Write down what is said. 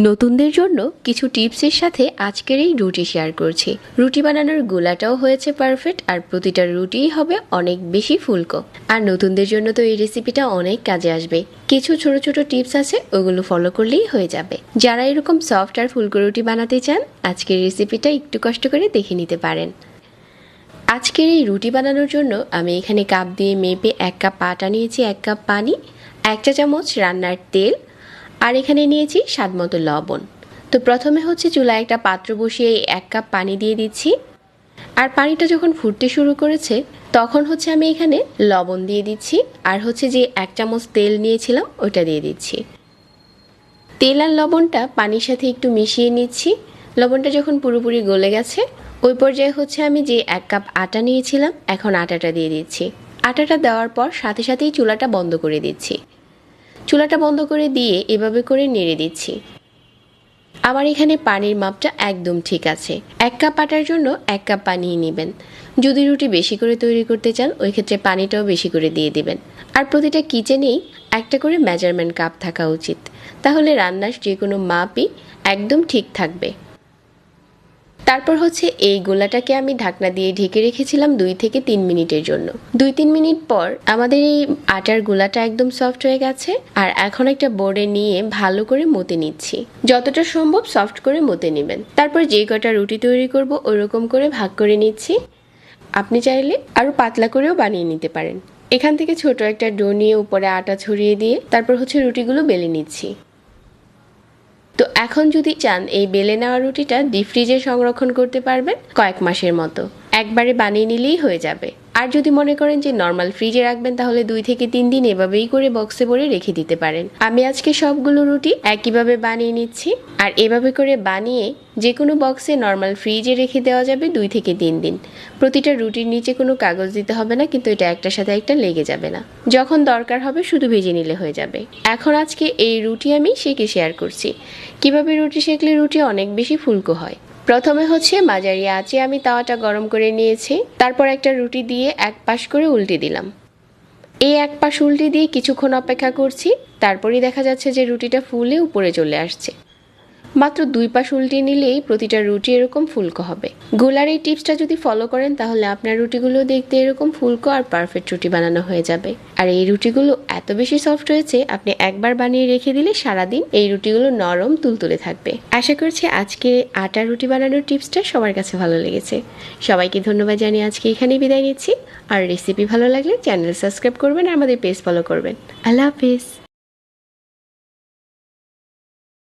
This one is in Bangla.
নতুনদের জন্য কিছু টিপসের সাথে আজকের এই রুটি শেয়ার করছি। রুটি বানানোর গোলাটাও হয়েছে পারফেক্ট, আর প্রতিটা রুটিই হবে অনেক বেশি ফুলকো। আর নতুনদের জন্য তো এই রেসিপিটা অনেক কাজে আসবে। কিছু ছোট ছোট টিপস আছে, ওগুলো ফলো করলেই হয়ে যাবে। যারা এরকম সফট আর ফুলকো রুটি বানাতে চান, আজকের রেসিপিটা একটু কষ্ট করে দেখে নিতে পারেন। আজকের এই রুটি বানানোর জন্য আমি এখানে কাপ দিয়ে মেপে 1 কাপ আটা নিয়েছি, 1 কাপ পানি, 1 চা চামচ রান্নার তেল, আর এখানে নিয়েছি স্বাদমতো লবণ। তো প্রথমে হচ্ছে চুলায় একটা পাত্র বসিয়ে 1 কাপ পানি দিয়ে দিচ্ছি। আর পানিটা যখন ফুটতে শুরু করেছে তখন হচ্ছে আমি এখানে লবণ দিয়ে দিচ্ছি, আর হচ্ছে যে 1 চামচ তেল নিয়েছিলাম ওটা দিয়ে দিচ্ছি। তেল আর লবণটা পানির সাথে একটু মিশিয়ে নিচ্ছি। লবণটা যখন পুরোপুরি গলে গেছে ওই পর্যায়ে হচ্ছে আমি যে 1 কাপ আটা নিয়েছিলাম এখন আটাটা দিয়ে দিচ্ছি। আটাটা দেওয়ার পর সাথে সাথেই চুলাটা বন্ধ করে দিচ্ছি। চুলাটা বন্ধ করে দিয়ে এভাবে করে নেড়ে দিচ্ছি। আমার এখানে পানির মাপটা একদম ঠিক আছে। 1 কাপ আটার জন্য 1 কাপ পানি নেবেন। যদি রুটি বেশি করে তৈরি করতে চান ওই ক্ষেত্রে পানিটাও বেশি করে দিয়ে দিবেন। আর প্রতিটা কিচেনেই একটা করে মেজারমেন্ট কাপ থাকা উচিত, তাহলে রান্নার যে কোনো মাপই একদম ঠিক থাকবে। তারপর হচ্ছে এই গোলাটাকে আমি ঢাকনা দিয়ে ঢেকে রেখেছিলাম 2 থেকে 3 মিনিটের জন্য। 2-3 মিনিট পর আমাদের এই আটার গোলাটা একদম সফট হয়ে গেছে। আর এখন একটা বোর্ডে নিয়ে ভালো করে মতে নিচ্ছি। যতটা সম্ভব সফট করে মতে নেবেন। তারপর যে কটা রুটি তৈরি করব ওইরকম করে ভাগ করে নিচ্ছি। আপনি চাইলে আরও পাতলা করেও বানিয়ে নিতে পারেন। এখান থেকে ছোট একটা ডো নিয়ে উপরে আটা ছড়িয়ে দিয়ে তারপর হচ্ছে রুটিগুলো বেলে নিচ্ছি। তো এখন যদি চান এই বেলে নেওয়া রুটিটা ডিপ ফ্রিজে সংরক্ষণ করতে পারবেন কয়েক মাসের মতো। একবারে বানিয়ে নিলেই হয়ে যাবে। আর যদি মনে করেন যে নর্মাল ফ্রিজে রাখবেন তাহলে 2 থেকে 3 দিন এভাবেই করে বক্সে ভরে রেখে দিতে পারেন। আমি আজকে সবগুলো রুটি একইভাবে বানিয়ে নিচ্ছি। আর এভাবে করে বানিয়ে যে কোনো বক্সে নর্মাল ফ্রিজে রেখে দেওয়া যাবে 2 থেকে 3 দিন। প্রতিটা রুটির নিচে কোনো কাগজ দিতে হবে না, কিন্তু এটা একটার সাথে একটা লেগে যাবে না। যখন দরকার হবে শুধু ভেজে নিলে হয়ে যাবে। এখন আজকে এই রুটি আমি সেঁকে শেয়ার করছি। কিভাবে রুটি সেঁকলে রুটি অনেক বেশি ফুলকো হয়। প্রথমে হচ্ছে মাঝারি আঁচে আমি তাওয়াটা গরম করে নিয়েছি। তারপর একটা রুটি দিয়ে এক পাশ করে উল্টে দিলাম। এই এক পাশ উল্টে দিয়ে কিছুক্ষণ অপেক্ষা করছি। তারপরই দেখা যাচ্ছে যে রুটিটা ফুলে উপরে চলে আসছে। মাত্র 2 পাশ উল্টে নিলেই প্রতিটা রুটি এরকম ফুলকো হবে। গোলার এই টিপসটা যদি ফলো করেন তাহলে আপনার রুটিগুলো দেখতে এরকম ফুলকো আর পারফেক্ট রুটি বানানো হয়ে যাবে। আর এই রুটিগুলো এত বেশি সফট হয়েছে আপনি একবার বানিয়ে রেখে দিলে সারাদিন এই রুটিগুলো নরম তুলতুলে থাকবে। আশা করছি আজকে আটার রুটি বানানোর টিপসটা সবার কাছে ভালো লেগেছে। সবাইকে ধন্যবাদ জানিয়ে আজকে এখানেই বিদায় নিচ্ছি। আর রেসিপি ভালো লাগলে চ্যানেল সাবস্ক্রাইব করবেন আর আমাদের পেজ ফলো করবেন। আল্লাহ হাফেজ।